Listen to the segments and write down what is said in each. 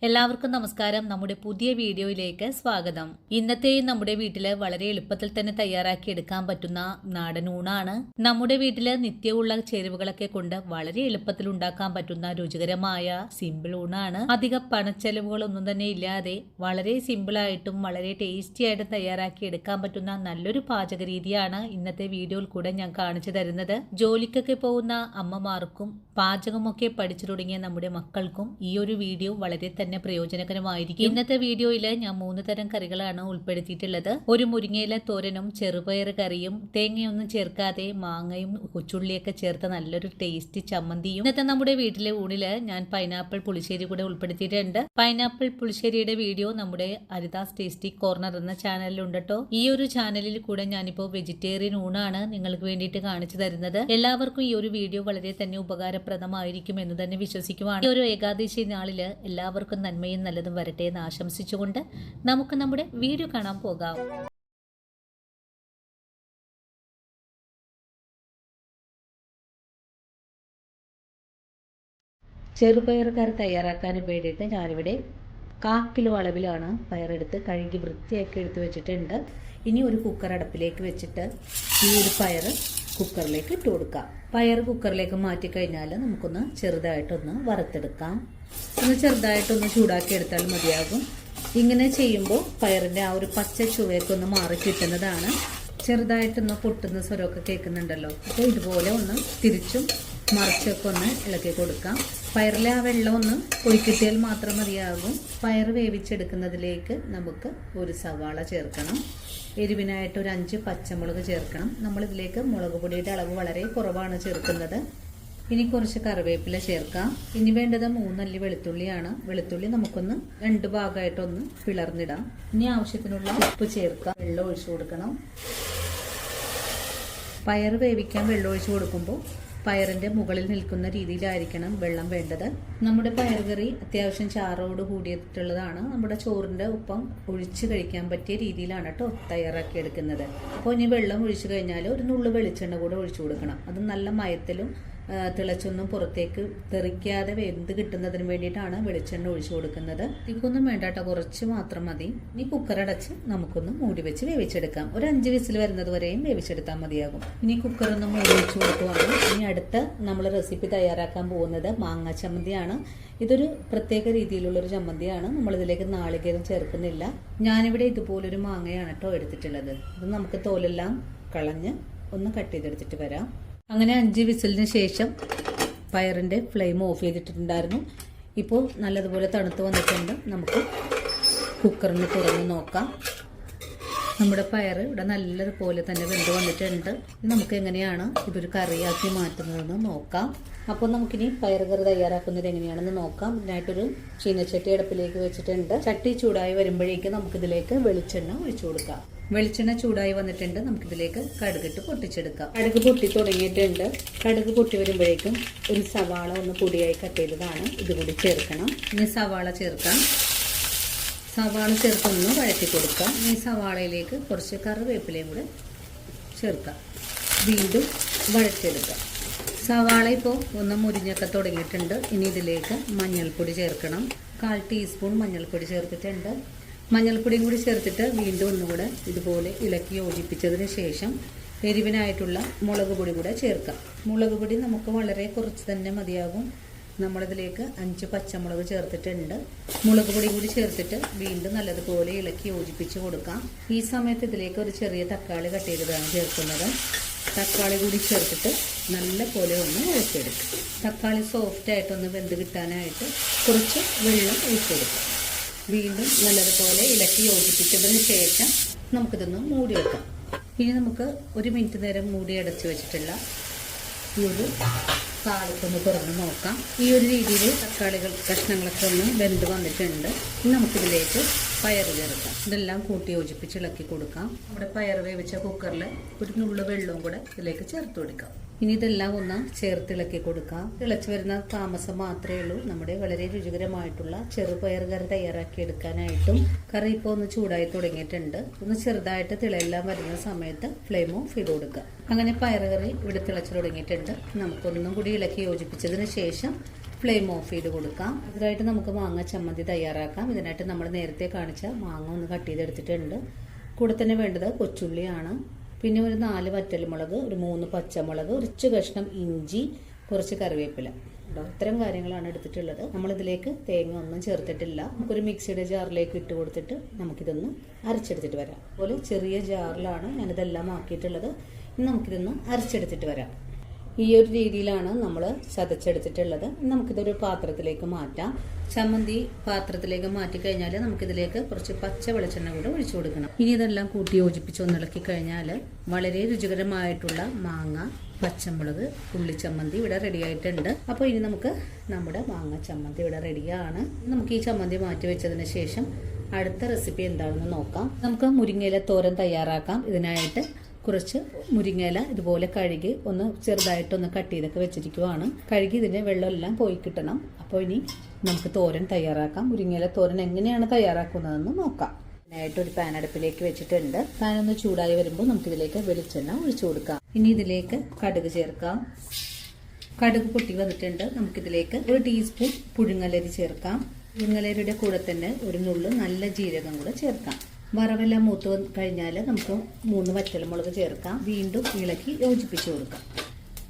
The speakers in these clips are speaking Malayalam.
എല്ലാവർക്കും നമസ്കാരം. നമ്മുടെ പുതിയ വീഡിയോയിലേക്ക് സ്വാഗതം. ഇന്നത്തെയും നമ്മുടെ വീട്ടില് വളരെ എളുപ്പത്തിൽ തന്നെ തയ്യാറാക്കി എടുക്കാൻ പറ്റുന്ന നാടൻ ഊണാണ്. നമ്മുടെ വീട്ടില് നിത്യമുള്ള ചേരുവകളൊക്കെ കൊണ്ട് വളരെ എളുപ്പത്തിൽ ഉണ്ടാക്കാൻ പറ്റുന്ന രുചികരമായ സിമ്പിൾ ഊണാണ്. അധിക പണച്ചെലവുകളൊന്നും തന്നെ ഇല്ലാതെ വളരെ സിമ്പിളായിട്ടും വളരെ ടേസ്റ്റി ആയിട്ടും തയ്യാറാക്കി എടുക്കാൻ പറ്റുന്ന നല്ലൊരു പാചക രീതിയാണ് ഇന്നത്തെ വീഡിയോയിൽ കൂടെ ഞാൻ കാണിച്ചു തരുന്നത്. ജോലിക്കൊക്കെ പോകുന്ന അമ്മമാർക്കും പാചകമൊക്കെ പഠിച്ചു തുടങ്ങിയ നമ്മുടെ മക്കൾക്കും ഈ ഒരു വീഡിയോ വളരെ തന്നെ പ്രയോജനകരമായിരിക്കും. ഇന്നത്തെ വീഡിയോയിൽ ഞാൻ 3 തരം കറികളാണ് ഉൾപ്പെടുത്തിയിട്ടുള്ളത്. ഒരു മുരിങ്ങയില തോരനും ചെറുപയർ കറിയും തേങ്ങയൊന്നും ചേർക്കാതെ മാങ്ങയും കൊച്ചുള്ളിയൊക്കെ ചേർത്ത നല്ലൊരു ടേസ്റ്റി ചമ്മന്തിയും. ഇന്നത്തെ നമ്മുടെ വീട്ടിലെ ഊണില് ഞാൻ പൈനാപ്പിൾ പുളിശ്ശേരി കൂടെ ഉൾപ്പെടുത്തിയിട്ടുണ്ട്. പൈനാപ്പിൾ പുളിശ്ശേരിയുടെ വീഡിയോ നമ്മുടെ ഹരിദാസ് ടേസ്റ്റി കോർണർ എന്ന ചാനലിലുണ്ട് കേട്ടോ. ഈ ഒരു ചാനലിൽ കൂടെ ഞാനിപ്പോ വെജിറ്റേറിയൻ ഊണാണ് നിങ്ങൾക്ക് വേണ്ടിയിട്ട് കാണിച്ചു തരുന്നത്. എല്ലാവർക്കും ഈ ഒരു വീഡിയോ വളരെ തന്നെ ഉപകാരപ്രദമായിരിക്കും എന്ന് തന്നെ വിശ്വസിക്കുവാണ്. ഈ ഒരു ഏകാദശി നാളില് എല്ലാവർക്കും നന്മയും നല്ലതും വരട്ടെ എന്ന് ആശംസിച്ചുകൊണ്ട് നമുക്ക് നമ്മുടെ വീഡിയോ കാണാൻ പോകാം. ചെറുപയർ കറി തയ്യാറാക്കാൻ വേണ്ടിയിട്ട് ഞാനിവിടെ 1/4 കിലോ അളവിലാണ് പയറെടുത്ത് കഴുകി വൃത്തിയാക്കി എടുത്ത് വെച്ചിട്ടുണ്ട്. ഇനി ഒരു കുക്കർ അടുപ്പിലേക്ക് വെച്ചിട്ട് ഈ ഒരു പയർ കുക്കറിലേക്ക് ഇട്ട് കൊടുക്കാം. പയർ കുക്കറിലേക്ക് മാറ്റി കഴിഞ്ഞാൽ നമുക്കൊന്ന് ചെറുതായിട്ടൊന്ന് വറുത്തെടുക്കാം. ഒന്ന് ചെറുതായിട്ടൊന്ന് ചൂടാക്കി എടുത്താൽ മതിയാകും. ഇങ്ങനെ ചെയ്യുമ്പോൾ പയറിൻ്റെ ആ ഒരു പച്ച ചുവയൊക്കെ ഒന്ന് മാറി കിട്ടുന്നതാണ്. ചെറുതായിട്ടൊന്ന് പൊട്ടുന്ന സ്വരമൊക്കെ കേൾക്കുന്നുണ്ടല്ലോ. അപ്പോൾ ഇതുപോലെ ഒന്ന് തിരിച്ചും മറിച്ചൊക്കെ ഒന്ന് ഇളക്കി കൊടുക്കാം. പയറിലെ ആ വെള്ളം ഒന്ന് ഒഴിക്കിട്ടിയാൽ മാത്രം മതിയാകും. പയർ വേവിച്ചെടുക്കുന്നതിലേക്ക് നമുക്ക് ഒരു സവാള ചേർക്കണം. എരിവിനായിട്ട് ഒരു 5 പച്ചമുളക് ചേർക്കണം. നമ്മളിതിലേക്ക് മുളക് പൊടിയുടെ അളവ് വളരെ കുറവാണ് ചേർക്കുന്നത്. ഇനി കുറച്ച് കറിവേപ്പില ചേർക്കാം. ഇനി വേണ്ടത് 3 അല്ലി വെളുത്തുള്ളിയാണ്. വെളുത്തുള്ളി നമുക്കൊന്ന് 2 ഭാഗമായിട്ടൊന്ന് പിളർന്നിടാം. ഇനി ആവശ്യത്തിനുള്ള ഉപ്പ് ചേർക്കാം. വെള്ളം ഒഴിച്ചു കൊടുക്കണം. പയർ വേവിക്കാൻ വെള്ളം ഒഴിച്ചു കൊടുക്കുമ്പോൾ പയറിന്റെ മുകളിൽ നിൽക്കുന്ന രീതിയിലായിരിക്കണം വെള്ളം വേണ്ടത്. നമ്മുടെ പയർ കറി അത്യാവശ്യം ചാറോട് കൂടിയിട്ടുള്ളതാണ്. നമ്മുടെ ചോറിന്റെ ഒപ്പം ഒഴിച്ച് കഴിക്കാൻ പറ്റിയ രീതിയിലാണ് കേട്ടോ തയ്യാറാക്കി എടുക്കുന്നത്. അപ്പോൾ ഇനി വെള്ളം ഒഴിച്ചു കഴിഞ്ഞാൽ ഒരു നുള്ളു വെളിച്ചെണ്ണ കൂടെ ഒഴിച്ചു കൊടുക്കണം. അത് നല്ല മയത്തിലും തിളച്ചൊന്നും പുറത്തേക്ക് തെറിക്കാതെ വെന്ത് കിട്ടുന്നതിന് വേണ്ടിയിട്ടാണ് വെളിച്ചെണ്ണ ഒഴിച്ചു കൊടുക്കുന്നത്. ഇതിക്കൊന്നും വേണ്ട കേട്ടോ, കുറച്ച് മാത്രം മതി. ഇനി കുക്കർ അടച്ച് നമുക്കൊന്ന് മൂടി വെച്ച് വേവിച്ചെടുക്കാം. ഒരു 5 വിസിൽ വരുന്നത് വരെയും വേവിച്ചെടുത്താൽ മതിയാകും. ഇനി കുക്കറൊന്ന് മൂടി വെച്ച് കൊടുക്കുവാണ്. ഇനി അടുത്ത നമ്മൾ റെസിപ്പി തയ്യാറാക്കാൻ പോകുന്നത് മാങ്ങ ചമ്മന്തിയാണ്. ഇതൊരു പ്രത്യേക രീതിയിലുള്ളൊരു ചമ്മന്തിയാണ്. നമ്മളിതിലേക്ക് നാളികേരം ചേർക്കുന്നില്ല. ഞാനിവിടെ ഇതുപോലൊരു മാങ്ങയാണ് കേട്ടോ എടുത്തിട്ടുള്ളത്. ഇത് നമുക്ക് തോലെല്ലാം കളഞ്ഞ് ഒന്ന് കട്ട് ചെയ്തെടുത്തിട്ട് വരാം. അങ്ങനെ 5 വിസിലിന് ശേഷം പയറിൻ്റെ ഫ്ലെയിം ഓഫ് ചെയ്തിട്ടുണ്ടായിരുന്നു. ഇപ്പോൾ നല്ലതുപോലെ തണുത്ത് വന്നിട്ടുണ്ട്. നമുക്ക് കുക്കറിന് തുറന്ന് നോക്കാം. നമ്മുടെ പയർ ഇവിടെ നല്ലതുപോലെ തന്നെ വെന്ത് വന്നിട്ടുണ്ട്. നമുക്ക് എങ്ങനെയാണ് ഇതൊരു കറിയാക്കി മാറ്റുന്നതെന്ന് നോക്കാം. അപ്പോൾ നമുക്കിനി പയർ കറി തയ്യാറാക്കുന്നത് എങ്ങനെയാണെന്ന് നോക്കാം. ഇതിനായിട്ടൊരു ചീനച്ചട്ടി അടുപ്പിലേക്ക് വെച്ചിട്ടുണ്ട്. ചട്ടി ചൂടായി വരുമ്പോഴേക്കും നമുക്കിതിലേക്ക് വെളിച്ചെണ്ണ ഒഴിച്ചു കൊടുക്കാം. വെളിച്ചെണ്ണ ചൂടായി വന്നിട്ടുണ്ട്. നമുക്കിതിലേക്ക് കടുകിട്ട് പൊട്ടിച്ചെടുക്കാം. കടുക് പൊട്ടി തുടങ്ങിയിട്ടുണ്ട്. കടുക് പൊട്ടി വരുമ്പോഴേക്കും ഒരു സവാള ഒന്ന് പൊടിയായി കട്ട് ചെയ്തതാണ് ഇതുകൂടി ചേർക്കണം. ഇനി സവാള ചേർക്കാം. സവാള ചേർത്തൊന്ന് വഴറ്റി കൊടുക്കാം. ഈ സവാളയിലേക്ക് കുറച്ച് കറിവേപ്പിലയും കൂടെ ചേർക്കാം. വീണ്ടും വഴറ്റിയെടുക്കാം. സവാള ഇപ്പോൾ ഒന്ന് മുരിഞ്ഞൊക്കെ തുടങ്ങിയിട്ടുണ്ട്. ഇനി ഇതിലേക്ക് മഞ്ഞൾപ്പൊടി ചേർക്കണം. 1/4 ടീസ്പൂൺ മഞ്ഞൾപ്പൊടി ചേർത്തിട്ടുണ്ട്. മഞ്ഞൾപ്പൊടിയും കൂടി ചേർത്തിട്ട് വീണ്ടും ഒന്നുകൂടെ ഇതുപോലെ ഇളക്കി യോജിപ്പിച്ചതിന് ശേഷം എരിവിനായിട്ടുള്ള മുളക് പൊടി കൂടെ ചേർക്കാം. മുളക് പൊടി നമുക്ക് വളരെ കുറച്ച് തന്നെ മതിയാകും. നമ്മളിതിലേക്ക് 5 പച്ചമുളക് ചേർത്തിട്ടുണ്ട്. മുളക് പൊടി കൂടി ചേർത്തിട്ട് വീണ്ടും നല്ലതുപോലെ ഇളക്കി യോജിപ്പിച്ച് കൊടുക്കാം. ഈ സമയത്ത് ഇതിലേക്ക് ഒരു ചെറിയ തക്കാളി കട്ട് ചെയ്തതാണ് ചേർക്കുന്നത്. തക്കാളി കൂടി ചേർത്തിട്ട് നല്ല പോലെ ഒന്ന് വഴറ്റിയെടുക്കാം. തക്കാളി സോഫ്റ്റായിട്ടൊന്ന് വെന്ത് കിട്ടാനായിട്ട് കുറച്ച് വെള്ളം ഒഴിച്ചെടുക്കാം. വീണ്ടും നല്ലതുപോലെ ഇളക്കി യോജിപ്പിച്ചതിന് ശേഷം നമുക്കിതൊന്ന് മൂടി വെക്കാം. ഇനി നമുക്ക് 1 മിനിറ്റ് നേരം മൂടി അടച്ചു വെച്ചിട്ടുള്ള ഈ ഒരു താളിപ്പൊന്ന് തുറന്ന് നോക്കാം. ഈ ഒരു രീതിയിൽ തക്കാളികൾ കഷ്ണങ്ങളൊക്കെ ഒന്ന് വെന്ത് വന്നിട്ടുണ്ട്. ഇനി നമുക്കിതിലേക്ക് പയർ ചേർക്കാം. ഇതെല്ലാം കൂട്ടി യോജിപ്പിച്ച് ഇളക്കി കൊടുക്കാം. നമ്മുടെ പയർ വേവിച്ച കുക്കറിൽ ഒരു നുള്ളു വെള്ളവും കൂടെ ഇതിലേക്ക് ചേർത്ത് കൊടുക്കാം. ഇനി ഇതെല്ലാം ഒന്ന് ചേർത്തിളക്കി കൊടുക്കാം. തിളച്ചു വരുന്ന താമസം മാത്രമേ ഉള്ളൂ. നമ്മുടെ വളരെ രുചികരമായിട്ടുള്ള ചെറുപയർ കറി തയ്യാറാക്കി എടുക്കാനായിട്ടും കറി ഇപ്പോൾ ഒന്ന് ചൂടായി തുടങ്ങിയിട്ടുണ്ട്. ഒന്ന് ചെറുതായിട്ട് തിളയെല്ലാം വരുന്ന സമയത്ത് ഫ്ലെയിം ഓഫ് ചെയ്ത് കൊടുക്കുക. അങ്ങനെ പയർ കറി ഇവിടെ തിളച്ചു തുടങ്ങിയിട്ടുണ്ട്. നമുക്കൊന്നും കൂടി ഇളക്കി യോജിപ്പിച്ചതിന് ശേഷം ഫ്ലെയിം ഓഫ് ചെയ്ത് കൊടുക്കാം. ഇതിനായിട്ട് നമുക്ക് മാങ്ങ ചമ്മന്തി തയ്യാറാക്കാം. ഇതിനായിട്ട് നമ്മൾ നേരത്തെ കാണിച്ച മാങ്ങ ഒന്ന് കട്ട് ചെയ്തെടുത്തിട്ടുണ്ട്. കൂടെ തന്നെ വേണ്ടത് കൊച്ചുള്ളിയാണ്. പിന്നെ ഒരു 4 വറ്റൽമുളക്, ഒരു 3 പച്ചമുളക്, ഒരു കഷ്ണം ഇഞ്ചി, കുറച്ച് കറിവേപ്പില. ഇത്തരം കാര്യങ്ങളാണ് എടുത്തിട്ടുള്ളത്. നമ്മളിതിലേക്ക് തേങ്ങ ഒന്നും ചേർത്തിട്ടില്ല. നമുക്കൊരു മിക്സിയുടെ ജാറിലേക്ക് ഇട്ട് കൊടുത്തിട്ട് നമുക്കിതൊന്ന് അരച്ചെടുത്തിട്ട് വരാം. അതുപോലെ ചെറിയ ജാറിലാണ് ഞാനിതെല്ലാം ആക്കിയിട്ടുള്ളത്. ഇനി നമുക്കിതൊന്ന് അരച്ചെടുത്തിട്ട് വരാം. ഈ ഒരു രീതിയിലാണ് നമ്മൾ ചതച്ചെടുത്തിട്ടുള്ളത്. നമുക്കിതൊരു പാത്രത്തിലേക്ക് മാറ്റാം. ചമ്മന്തി പാത്രത്തിലേക്ക് മാറ്റി കഴിഞ്ഞാൽ നമുക്കിതിലേക്ക് കുറച്ച് പച്ച വെളിച്ചെണ്ണ കൂടെ ഒഴിച്ചു കൊടുക്കണം. ഇനി ഇതെല്ലാം കൂട്ടി യോജിപ്പിച്ച് ഒന്നിളക്കി കഴിഞ്ഞാൽ വളരെ രുചികരമായിട്ടുള്ള മാങ്ങ പച്ചമുളക് ഉള്ളിച്ചമ്മന്തി ഇവിടെ റെഡി ആയിട്ടുണ്ട്. അപ്പോൾ ഇനി നമുക്ക് നമ്മുടെ മാങ്ങ ചമ്മന്തി ഇവിടെ റെഡിയാണ്. നമുക്ക് ഈ ചമ്മന്തി മാറ്റി വെച്ചതിന് ശേഷം അടുത്ത റെസിപ്പി എന്താണെന്ന് നോക്കാം. നമുക്ക് മുരിങ്ങയില തോരൻ തയ്യാറാക്കാം. ഇതിനായിട്ട് കുറച്ച് മുരിങ്ങയില ഇതുപോലെ കഴുകി ഒന്ന് ചെറുതായിട്ടൊന്ന് കട്ട് ചെയ്തൊക്കെ വെച്ചിരിക്കുവാണ്. കഴുകി ഇതിൻ്റെ വെള്ളമെല്ലാം പോയി കിട്ടണം. അപ്പോൾ ഇനി നമുക്ക് തോരൻ തയ്യാറാക്കാം. മുരിങ്ങയില തോരൻ എങ്ങനെയാണ് തയ്യാറാക്കുന്നതെന്ന് നോക്കാം. അതിനായിട്ട് ഒരു പാൻ അടുപ്പിലേക്ക് വെച്ചിട്ടുണ്ട്. പാൻ ഒന്ന് ചൂടായി വരുമ്പോൾ നമുക്കിതിലേക്ക് വെളിച്ചെണ്ണ ഒഴിച്ചു കൊടുക്കാം. ഇനി ഇതിലേക്ക് കടുക് ചേർക്കാം. കടുക് പൊട്ടി വന്നിട്ടുണ്ട്. നമുക്കിതിലേക്ക് 1 ടീസ്പൂൺ പുഴുങ്ങലരി ചേർക്കാം. പുഴുങ്ങലരിയുടെ കൂടെ തന്നെ ഒരു നുള്ളു നല്ല ജീരകം കൂടെ ചേർക്കാം. വറവെല്ലാം മൂത്ത് കഴിഞ്ഞാൽ നമുക്ക് 3 വറ്റൽമുളക് ചേർക്കാം. വീണ്ടും ഇളക്കി യോജിപ്പിച്ച് കൊടുക്കാം.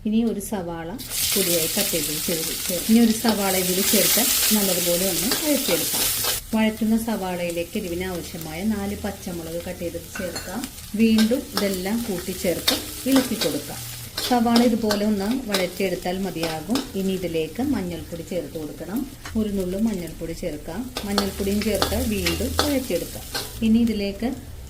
ഇനി ഒരു സവാള പൊടിയായി കട്ട് ചെയ്ത് ചേർക്കാം. ഇനി ഒരു സവാള ഇതിൽ ചേർത്ത് നല്ലതുപോലെ ഒന്ന് വഴറ്റിയെടുക്കാം. വഴറ്റുന്ന സവാളയിലേക്ക് എരിവിന് ആവശ്യമായ 4 പച്ചമുളക് കട്ട് ചെയ്ത് ചേർക്കാം. വീണ്ടും ഇതെല്ലാം കൂട്ടി ചേർത്ത് ഇളക്കി കൊടുക്കാം. സവാള ഇതുപോലെ ഒന്ന് വഴറ്റിയെടുത്താൽ മതിയാകും. ഇനി ഇതിലേക്ക് മഞ്ഞൾപ്പൊടി ചേർത്ത് കൊടുക്കണം. ഒരു നുള്ളു മഞ്ഞൾപ്പൊടി ചേർക്കാം. മഞ്ഞൾപ്പൊടിയും ചേർത്ത് വീണ്ടും വഴറ്റിയെടുക്കാം. ഇനി ഇതിലേക്ക്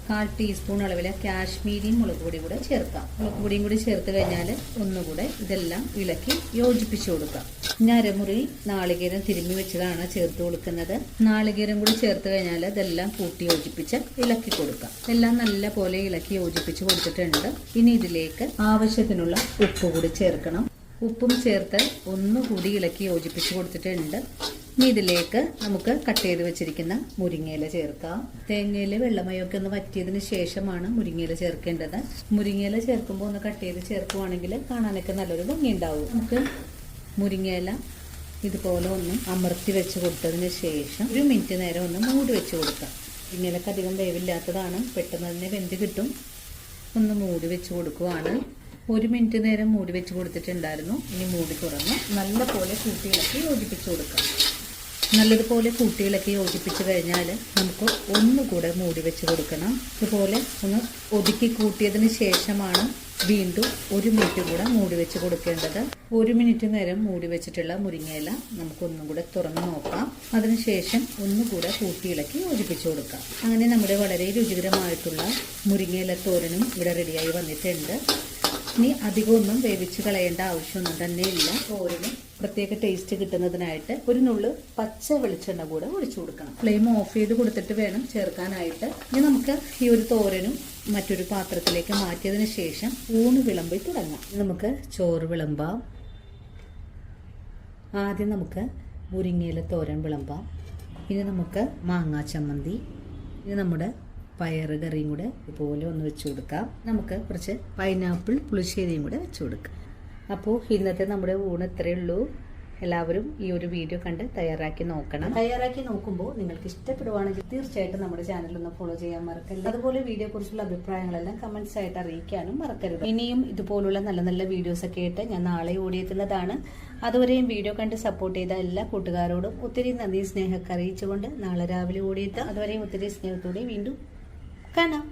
1/4 ടീസ്പൂൺ അളവിലെ കാശ്മീരി മുളക് പൊടി കൂടെ ചേർക്കാം. മുളക് പൊടിയും കൂടി ചേർത്ത് കഴിഞ്ഞാൽ ഒന്നുകൂടെ ഇതെല്ലാം ഇളക്കി യോജിപ്പിച്ചു കൊടുക്കാം. ഇനി അരമുറി നാളികേരം തിരുമ്മി വെച്ചതാണ് ചേർത്ത് കൊടുക്കുന്നത്. നാളികേരം കൂടി ചേർത്ത് കഴിഞ്ഞാൽ ഇതെല്ലാം കൂട്ടി യോജിപ്പിച്ച് ഇളക്കി കൊടുക്കാം. എല്ലാം നല്ല പോലെ ഇളക്കി യോജിപ്പിച്ച് കൊടുത്തിട്ടുണ്ട്. ഇനി ഇതിലേക്ക് ആവശ്യത്തിനുള്ള ഉപ്പ് കൂടി ചേർക്കണം. ഉപ്പും ചേർത്ത് ഒന്നുകൂടി ഇളക്കി യോജിപ്പിച്ച് കൊടുത്തിട്ടുണ്ട്. ഇനി ഇതിലേക്ക് നമുക്ക് കട്ട് ചെയ്ത് വെച്ചിരിക്കുന്ന മുരിങ്ങയില ചേർക്കാം. തേങ്ങയിൽ വെള്ളമയൊക്കെ ഒന്ന് വറ്റിയതിന് ശേഷമാണ് മുരിങ്ങയില ചേർക്കേണ്ടത്. മുരിങ്ങയില ചേർക്കുമ്പോൾ ഒന്ന് കട്ട് ചെയ്ത് ചേർക്കുവാണെങ്കിൽ കാണാനൊക്കെ നല്ലൊരു ഭംഗി ഉണ്ടാവും. നമുക്ക് മുരിങ്ങയില ഇതുപോലെ ഒന്ന് അമർത്തി വെച്ച് കൊടുത്തതിന് ശേഷം 1 മിനിറ്റ് നേരം ഒന്ന് മൂടി വെച്ച് കൊടുക്കാം. മുരിങ്ങയിലക്ക് അധികം വേവില്ലാത്തതാണ്, പെട്ടെന്ന് തന്നെ വെന്ത് കിട്ടും. ഒന്ന് മൂടി വെച്ച് കൊടുക്കുവാണ്. 1 മിനിറ്റ് നേരം മൂടി വെച്ച് കൊടുത്തിട്ടുണ്ടായിരുന്നു. ഇനി മൂടി തുറന്ന് നല്ല പോലെ കൂട്ടിയിളക്കി യോജിപ്പിച്ച് കൊടുക്കാം. നല്ലതുപോലെ കൂട്ടിയിളക്കി യോജിപ്പിച്ച് കഴിഞ്ഞാൽ നമുക്ക് ഒന്നുകൂടെ മൂടി വെച്ച് കൊടുക്കണം. ഇതുപോലെ ഒന്ന് ഒതുക്കി കൂട്ടിയതിന് ശേഷമാണ് വീണ്ടും 1 മിനിറ്റ് കൂടെ മൂടി വെച്ച് കൊടുക്കേണ്ടത്. 1 മിനിറ്റ് നേരം മൂടി വെച്ചിട്ടുള്ള മുരിങ്ങയില നമുക്കൊന്നും കൂടെ തുറന്ന് നോക്കാം. അതിനുശേഷം ഒന്നുകൂടെ കൂട്ടിയിളക്കി യോജിപ്പിച്ച് കൊടുക്കാം. അങ്ങനെ നമ്മുടെ വളരെ രുചികരമായിട്ടുള്ള മുരിങ്ങയില തോരനും ഇവിടെ റെഡിയായി വന്നിട്ടുണ്ട്. ഇനി അധികമൊന്നും വേവിച്ച് കളയേണ്ട ആവശ്യമൊന്നും തന്നെ ഇല്ല. തോരനും പ്രത്യേക ടേസ്റ്റ് കിട്ടുന്നതിനായിട്ട് ഒരു നുള്ളു പച്ച വെളിച്ചെണ്ണ കൂടെ ഒഴിച്ചു കൊടുക്കണം. ഫ്ലെയിം ഓഫ് ചെയ്ത് കൊടുത്തിട്ട് വേണം ചേർക്കാനായിട്ട്. ഇനി നമുക്ക് ഈ ഒരു തോരനും മറ്റൊരു പാത്രത്തിലേക്ക് മാറ്റിയതിന് ശേഷം ഊണ് വിളമ്പി തുടങ്ങാം. നമുക്ക് ചോറ് വിളമ്പാം. ആദ്യം നമുക്ക് മുരിങ്ങയില തോരൻ വിളമ്പാം. ഇനി നമുക്ക് മാങ്ങാ ചമ്മന്തി, ഇനി നമ്മുടെ പയറ് കറിയും കൂടെ ഇതുപോലെ ഒന്ന് വെച്ച് കൊടുക്കാം. നമുക്ക് കുറച്ച് പൈനാപ്പിൾ പുളിശ്ശേരിയും കൂടെ വെച്ച് കൊടുക്കാം. അപ്പോൾ ഇന്നത്തെ നമ്മുടെ ഊണ് ഇത്രയേ ഉള്ളൂ. എല്ലാവരും ഈ ഒരു വീഡിയോ കണ്ട് തയ്യാറാക്കി നോക്കണം. തയ്യാറാക്കി നോക്കുമ്പോൾ നിങ്ങൾക്ക് ഇഷ്ടപ്പെടുവാണെങ്കിൽ തീർച്ചയായിട്ടും നമ്മുടെ ചാനൽ ഒന്ന് ഫോളോ ചെയ്യാൻ മറക്കരുത്. അതുപോലെ വീഡിയോ കുറിച്ചുള്ള അഭിപ്രായങ്ങളെല്ലാം കമന്റ്സ് ആയിട്ട് അറിയിക്കാനും മറക്കരുത്. ഇനിയും ഇതുപോലുള്ള നല്ല നല്ല വീഡിയോസ് ഒക്കെ ആയിട്ട് ഞാൻ നാളെ ഓടിയെത്തുന്നതാണ്. അതുവരെയും വീഡിയോ കണ്ട് സപ്പോർട്ട് ചെയ്ത എല്ലാ കൂട്ടുകാരോടും ഒത്തിരി നന്ദി സ്നേഹമൊക്കെ അറിയിച്ചുകൊണ്ട് നാളെ രാവിലെ ഓടിയെത്താം. അതുവരെയും ഒത്തിരി സ്നേഹത്തോടെ വീണ്ടും കാണാം.